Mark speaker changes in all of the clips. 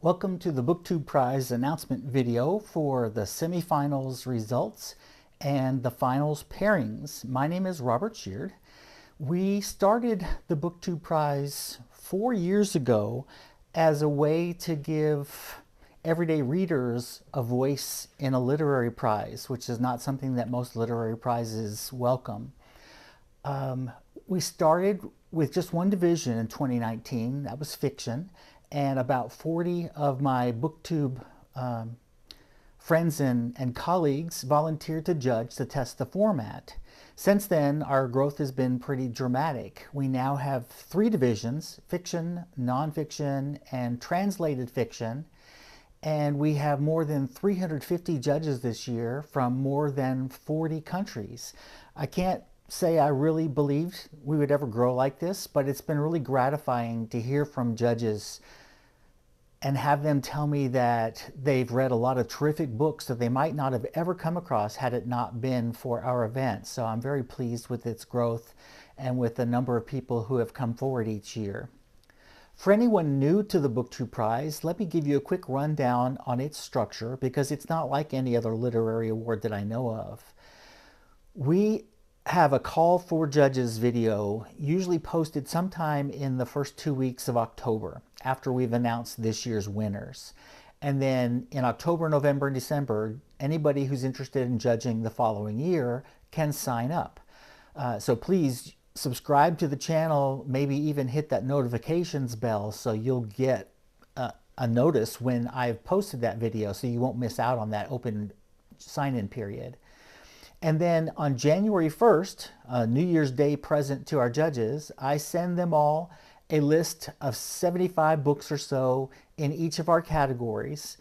Speaker 1: Welcome to the BookTube Prize announcement video for the semifinals results and the finals pairings. My name is Robert Sheard. We started the BookTube Prize 4 years ago as a way to give everyday readers a voice in a literary prize, which is not something that most literary prizes welcome. We started with just one division in 2019, that was fiction, and about 40 of my BookTube friends and colleagues volunteered to judge to test the format. Since then, our growth has been pretty dramatic. We now have 3 divisions: fiction, nonfiction, and translated fiction. And we have more than 350 judges this year from more than 40 countries. I can't say I really believed we would ever grow like this, but it's been really gratifying to hear from judges and have them tell me that they've read a lot of terrific books that they might not have ever come across had it not been for our event. So I'm very pleased with its growth and with the number of people who have come forward each year. For anyone new to the BookTube Prize, let me give you a quick rundown on its structure because it's not like any other literary award that I know of. We have a call for judges video usually posted sometime in the first 2 weeks of October after we've announced this year's winners. And then in October, November, and December, anybody who's interested in judging the following year can sign up. So please subscribe to the channel, maybe even hit that notifications bell so you'll get a notice when I've posted that video so you won't miss out on that open sign-in period. And then on January 1st, New Year's Day present to our judges, I send them all a list of 75 books or so in each of our categories.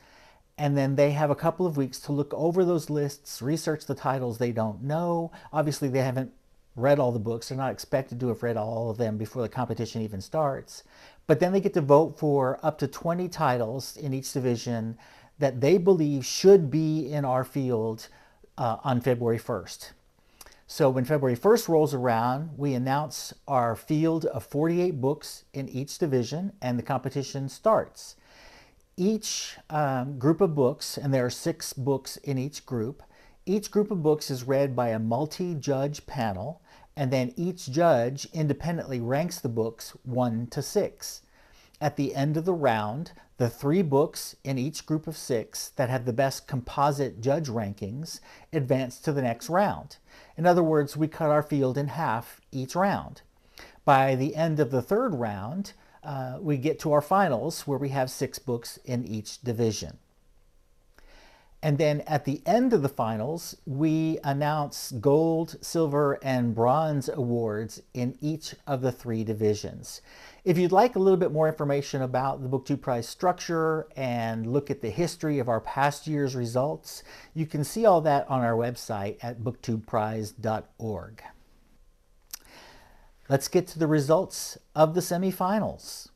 Speaker 1: And then they have a couple of weeks to look over those lists, research the titles they don't know. Obviously, they haven't read all the books. They're not expected to have read all of them before the competition even starts. But then they get to vote for up to 20 titles in each division that they believe should be in our field on February 1st. So when February 1st rolls around, we announce our field of 48 books in each division and the competition starts. Each group of books, and there are 6 books in each group of books is read by a multi-judge panel, and then each judge independently ranks the books 1 to 6. At the end of the round, the 3 books in each group of 6 that have the best composite judge rankings advance to the next round. In other words, we cut our field in half each round. By the end of the 3rd round, we get to our finals where we have 6 books in each division. And then at the end of the finals, we announce gold, silver, and bronze awards in each of the 3 divisions. If you'd like a little bit more information about the BookTube Prize structure and look at the history of our past year's results, you can see all that on our website at booktubeprize.org. Let's get to the results of the semifinals.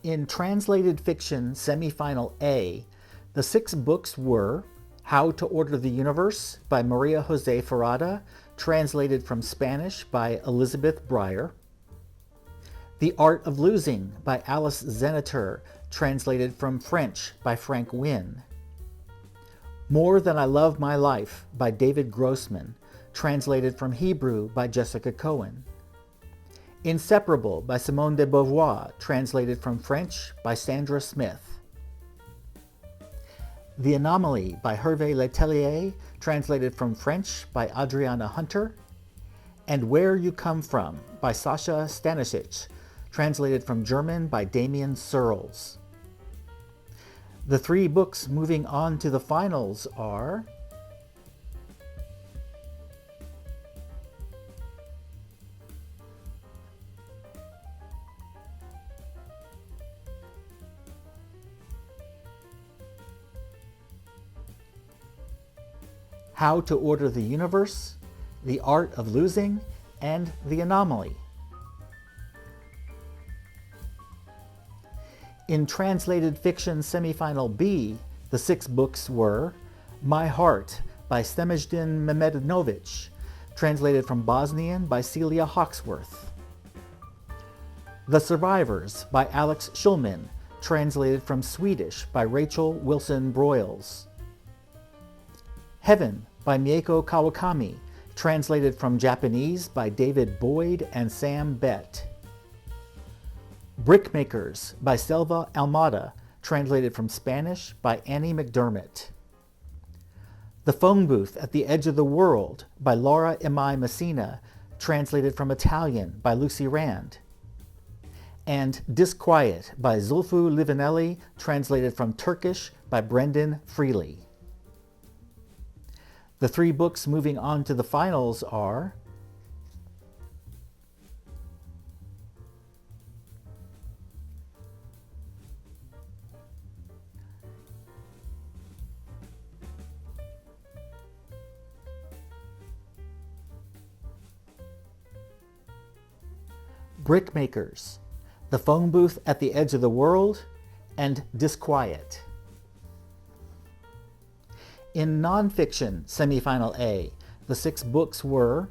Speaker 1: In translated fiction semifinal A, the 6 books were How to Order the Universe by Maria Jose Ferrada, translated from Spanish by Elizabeth Breyer. The Art of Losing by Alice Zeniter, translated from French by Frank Wynne. More Than I Love My Life by David Grossman, translated from Hebrew by Jessica Cohen. Inseparable by Simone de Beauvoir, translated from French by Sandra Smith. The Anomaly by Hervé Letellier, translated from French by Adriana Hunter. And Where You Come From by Sasha Stanisic, translated from German by Damien Searles. The 3 books moving on to the finals are How to Order the Universe, The Art of Losing, and The Anomaly. In translated fiction semifinal B, the 6 books were My Heart by Semijdin Mehmedinovic, translated from Bosnian by Celia Hawksworth. The Survivors by Alex Schulman, translated from Swedish by Rachel Wilson Broyles. Heaven by Mieko Kawakami, translated from Japanese by David Boyd and Sam Bett. Brickmakers by Selva Almada, translated from Spanish by Annie McDermott. The Phone Booth at the Edge of the World by Laura Emai Messina, translated from Italian by Lucy Rand. And Disquiet by Zulfu Livaneli, translated from Turkish by Brendan Freely. The 3 books moving on to the finals are Brickmakers, The Phone Booth at the Edge of the World, and Disquiet. In nonfiction semifinal A, the 6 books were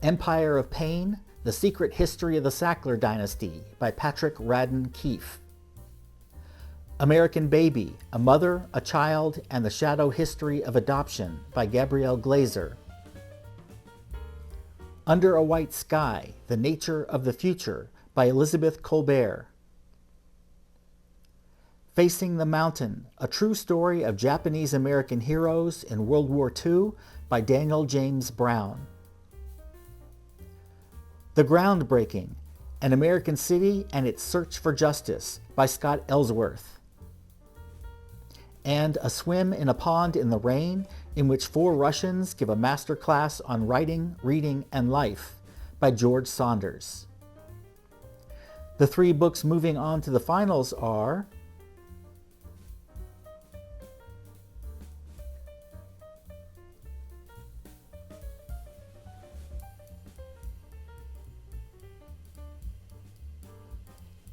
Speaker 1: Empire of Pain, The Secret History of the Sackler Dynasty by Patrick Radden Keefe. American Baby, A Mother, a Child, and the Shadow History of Adoption by Gabrielle Glazer. Under a White Sky, The Nature of the Future by Elizabeth Colbert. Facing the Mountain, A True Story of Japanese-American Heroes in World War II by Daniel James Brown. The Groundbreaking, An American City and Its Search for Justice by Scott Ellsworth. And A Swim in a Pond in the Rain, in which 4 Russians give a master class on writing, reading, and life by George Saunders. The 3 books moving on to the finals are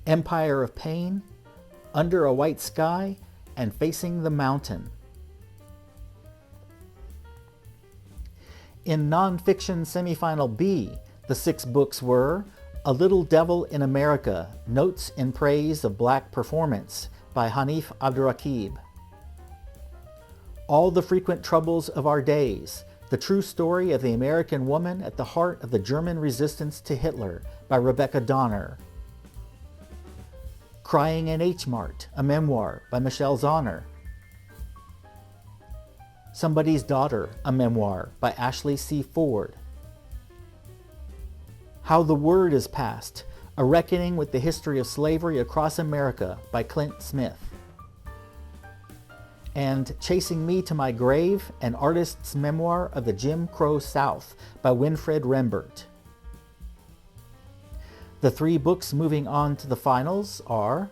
Speaker 1: Empire of Pain, Under a White Sky, and Facing the Mountain. In nonfiction semifinal B, the 6 books were A Little Devil in America, Notes in Praise of Black Performance by Hanif Abdurraqib. All the Frequent Troubles of Our Days, The True Story of the American Woman at the Heart of the German Resistance to Hitler by Rebecca Donner. Crying in H-Mart, a Memoir by Michelle Zahner. Somebody's Daughter, a Memoir by Ashley C. Ford. How the Word is Passed, A Reckoning with the History of Slavery Across America by Clint Smith. And Chasing Me to My Grave, An Artist's Memoir of the Jim Crow South by Winfred Rembert. The 3 books moving on to the finals are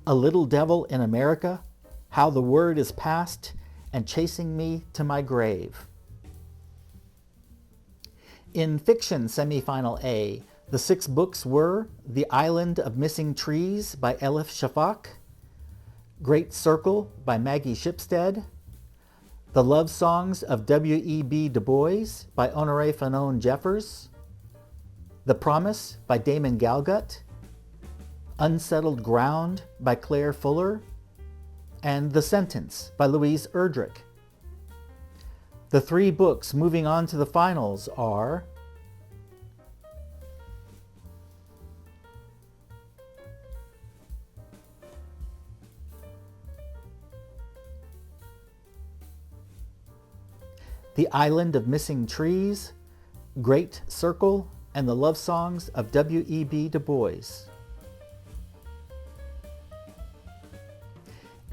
Speaker 1: A Little Devil in America, How the Word is Passed, and Chasing Me to My Grave. In fiction semifinal A, the 6 books were The Island of Missing Trees by Elif Shafak, Great Circle by Maggie Shipstead, The Love Songs of W.E.B. Du Bois by Honoré Fanon Jeffers, The Promise by Damon Galgut, Unsettled Ground by Claire Fuller, and The Sentence by Louise Erdrich. The 3 books moving on to the finals are The Island of Missing Trees, Great Circle, and The Love Songs of W.E.B. Du Bois.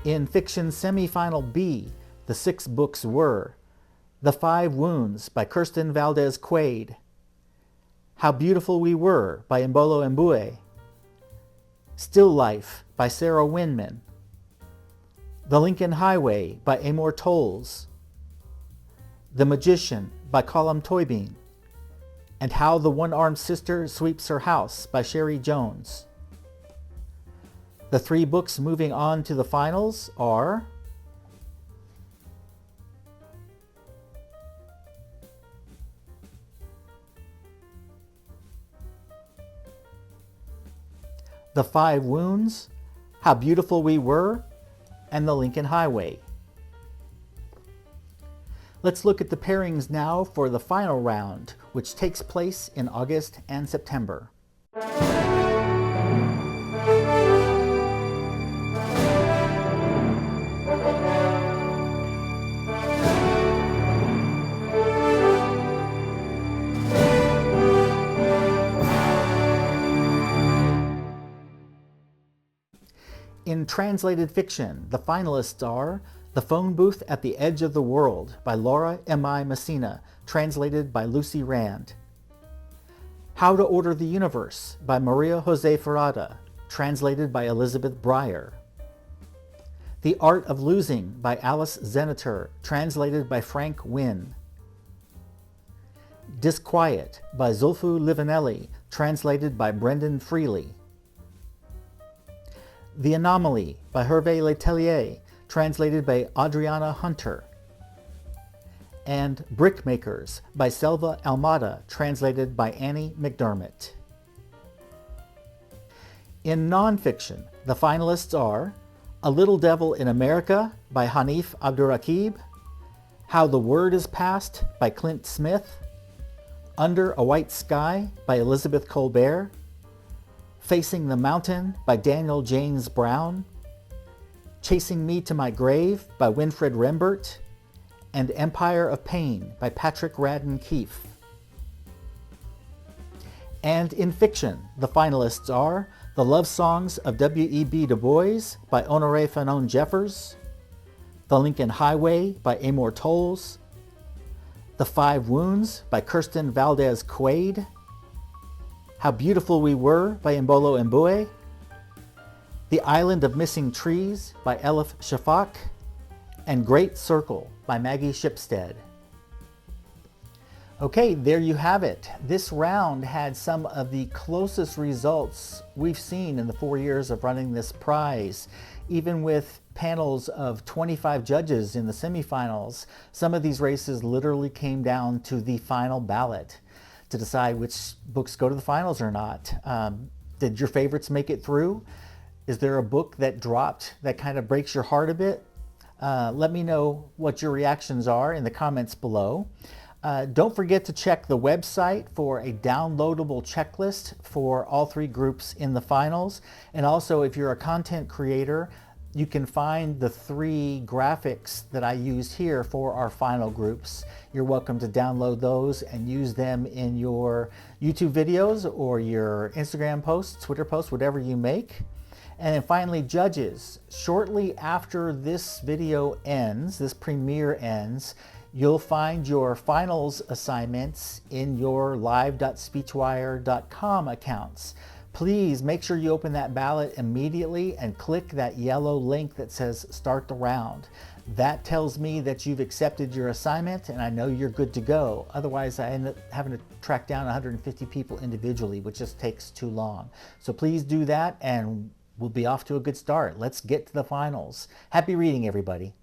Speaker 1: In fiction semifinal B, the 6 books were The 5 Wounds by Kirsten Valdez Quaid, How Beautiful We Were by Mbolo Mbue, Still Life by Sarah Winman, The Lincoln Highway by Amor Towles, The Magician by Colum Toybin, and How the One-Armed Sister Sweeps Her House by Sherry Jones. The 3 books moving on to the finals are The 5 Wounds, How Beautiful We Were, and The Lincoln Highway. Let's look at the pairings now for the final round, which takes place in August and September. In translated fiction, the finalists are The Phone Booth at the Edge of the World by Laura M.I. Messina, translated by Lucy Rand. How to Order the Universe by Maria Jose Ferrada, translated by Elizabeth Breyer. The Art of Losing by Alice Zeniter, translated by Frank Wynne. Disquiet by Zulfu Livanelli, translated by Brendan Freely. The Anomaly by Hervé Letellier, translated by Adriana Hunter. And Brickmakers by Selva Almada, translated by Annie McDermott. In nonfiction, the finalists are A Little Devil in America by Hanif Abdurraqib, How the Word is Passed by Clint Smith, Under a White Sky by Elizabeth Colbert, Facing the Mountain by Daniel James Brown, Chasing Me to My Grave by Winfred Rembert, and Empire of Pain by Patrick Radden Keefe. And in fiction, the finalists are The Love Songs of W.E.B. Du Bois by Honoré Fanon Jeffers, The Lincoln Highway by Amor Towles, The 5 Wounds by Kirsten Valdez Quaid, How Beautiful We Were by Mbolo Mbue, The Island of Missing Trees by Elif Shafak, and Great Circle by Maggie Shipstead. Okay, there you have it. This round had some of the closest results we've seen in the 4 years of running this prize. Even with panels of 25 judges in the semifinals, some of these races literally came down to the final ballot to decide which books go to the finals or not. Did your favorites make it through? Is there a book that dropped that kind of breaks your heart a bit? Let me know what your reactions are in the comments below. Don't forget to check the website for a downloadable checklist for all 3 groups in the finals. And also, if you're a content creator, you can find the 3 graphics that I used here for our final groups. You're welcome to download those and use them in your YouTube videos or your Instagram posts, Twitter posts, whatever you make. And then finally, judges. Shortly after this video ends, this premiere ends, you'll find your finals assignments in your live.speechwire.com accounts. Please make sure you open that ballot immediately and click that yellow link that says Start the Round. That tells me that you've accepted your assignment and I know you're good to go. Otherwise, I end up having to track down 150 people individually, which just takes too long. So please do that and we'll be off to a good start. Let's get to the finals. Happy reading, everybody.